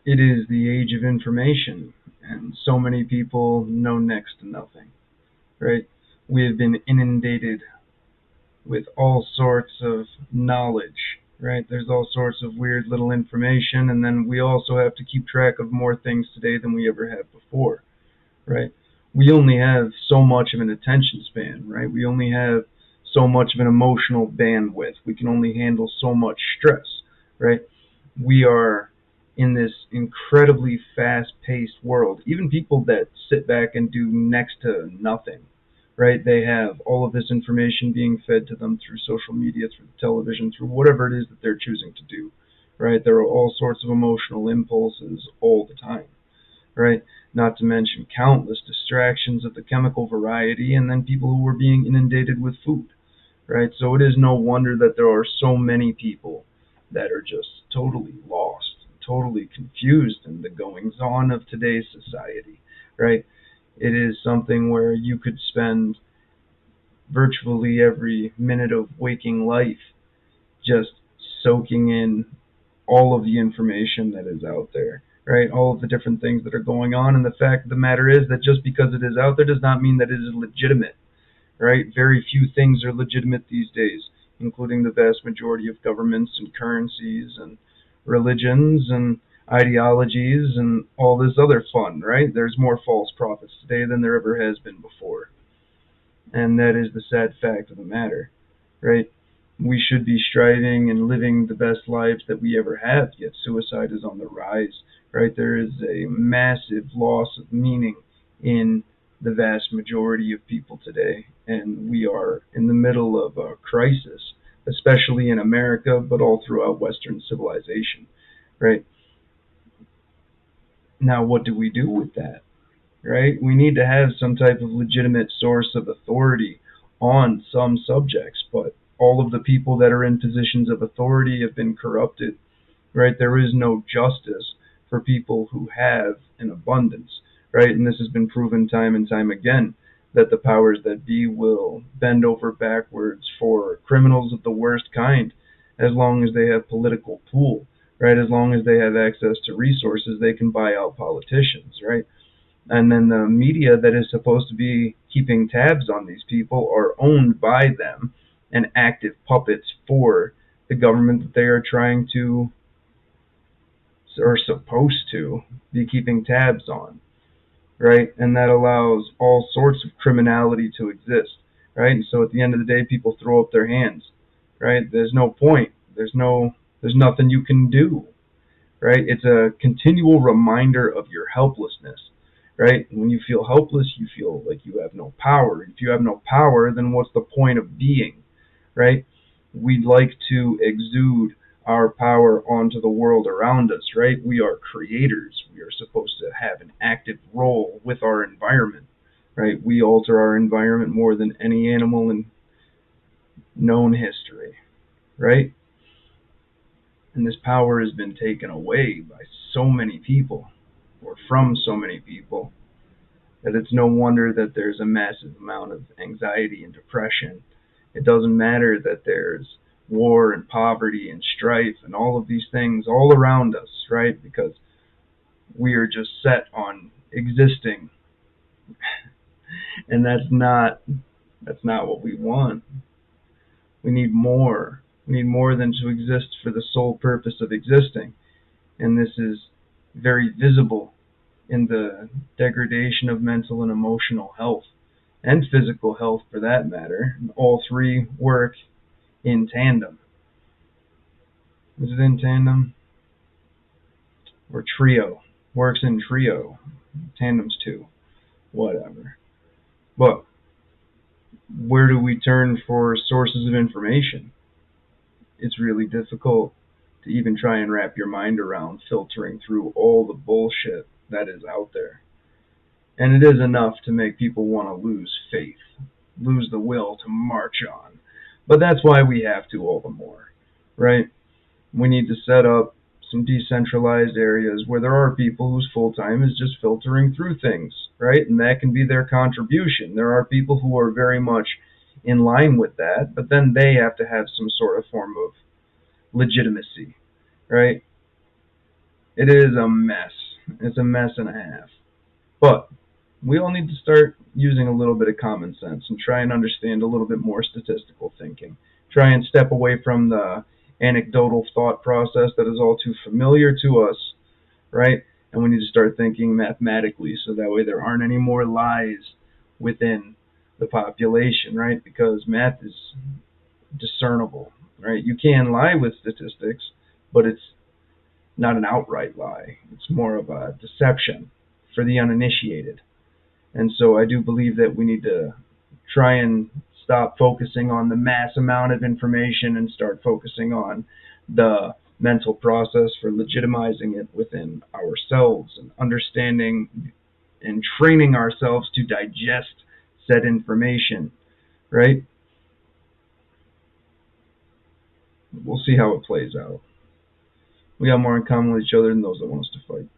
It is the age of information, and so many people know next to nothing, right? We have been inundated with all sorts of knowledge, right? There's all sorts of weird little information, and then we also have to keep track of more things today than we ever have before, right? We only have so much of an attention span, right? We only have so much of an emotional bandwidth. We can only handle so much stress, right? We are in this incredibly fast paced world. Even people that sit back and do next to nothing, right? They have all of this information being fed to them through social media, through television, through whatever it is that they're choosing to do, right? There are all sorts of emotional impulses all the time, right? Not to mention countless distractions of the chemical variety, and then people who are being inundated with food, right? So it is no wonder that there are so many people that are just totally lost, totally confused in the goings on of today's society, right? It is something where you could spend virtually every minute of waking life just soaking in all of the information that is out there, right? All of the different things that are going on. And the fact of the matter is that just because it is out there does not mean that it is legitimate, right? Very few things are legitimate these days, including the vast majority of governments and currencies and religions and ideologies and all this other fun, right? There's more false prophets today than there ever has been before. And that is the sad fact of the matter, right? We should be striving and living the best lives that we ever have, yet suicide is on the rise, right? There is a massive loss of meaning in the vast majority of people today, and we are in the middle of a crisis, especially in America, but all throughout Western civilization, right? Now, what do we do with that? Right? We need to have some type of legitimate source of authority on some subjects, but all of the people that are in positions of authority have been corrupted, right? There is no justice for people who have an abundance, right? And this has been proven time and time again that the powers that be will bend over backwards for criminals of the worst kind as long as they have political pull, right? As long as they have access to resources, they can buy out politicians, right? And then the media that is supposed to be keeping tabs on these people are owned by them and active puppets for the government that they are trying to or supposed to be keeping tabs on, right? And that allows all sorts of criminality to exist, right? And so at the end of the day, people throw up their hands, right? There's no point. There's nothing you can do, right? It's a continual reminder of your helplessness, right? When you feel helpless, you feel like you have no power. If you have no power, then what's the point of being, right? We'd like to exude our power onto the world around us, right? We are creators. We are supposed to have an active role with our environment, right? We alter our environment more than any animal in known history, right? And this power has been taken away by so many people, or from so many people, that it's no wonder that there's a massive amount of anxiety and depression. It doesn't matter that there's war and poverty and strife and all of these things all around us, right? Because we are just set on existing, and that's not what we want. We need more. We need more than to exist for the sole purpose of existing. And this is very visible in the degradation of mental and emotional health, and physical health for that matter. All three work in tandem. Is it in tandem? Or trio? Works in trio. Tandem's two. Whatever. But where do we turn for sources of information? It's really difficult to even try and wrap your mind around filtering through all the bullshit that is out there. And it is enough to make people want to lose faith, lose the will to march on. But that's why we have to all the more, right? We need to set up some decentralized areas where there are people whose full time is just filtering through things, right? And that can be their contribution. There are people who are very much in line with that, but then they have to have some sort of form of legitimacy, right? It is a mess. It's a mess and a half. But we all need to start using a little bit of common sense and try and understand a little bit more statistical thinking. Try and step away from the anecdotal thought process that is all too familiar to us, right? And we need to start thinking mathematically so that way there aren't any more lies within the population, right? Because math is discernible, right? You can lie with statistics, but it's not an outright lie. It's more of a deception for the uninitiated. And so I do believe that we need to try and stop focusing on the mass amount of information and start focusing on the mental process for legitimizing it within ourselves and understanding and training ourselves to digest said information, right? We'll see how it plays out. We got more in common with each other than those that want us to fight.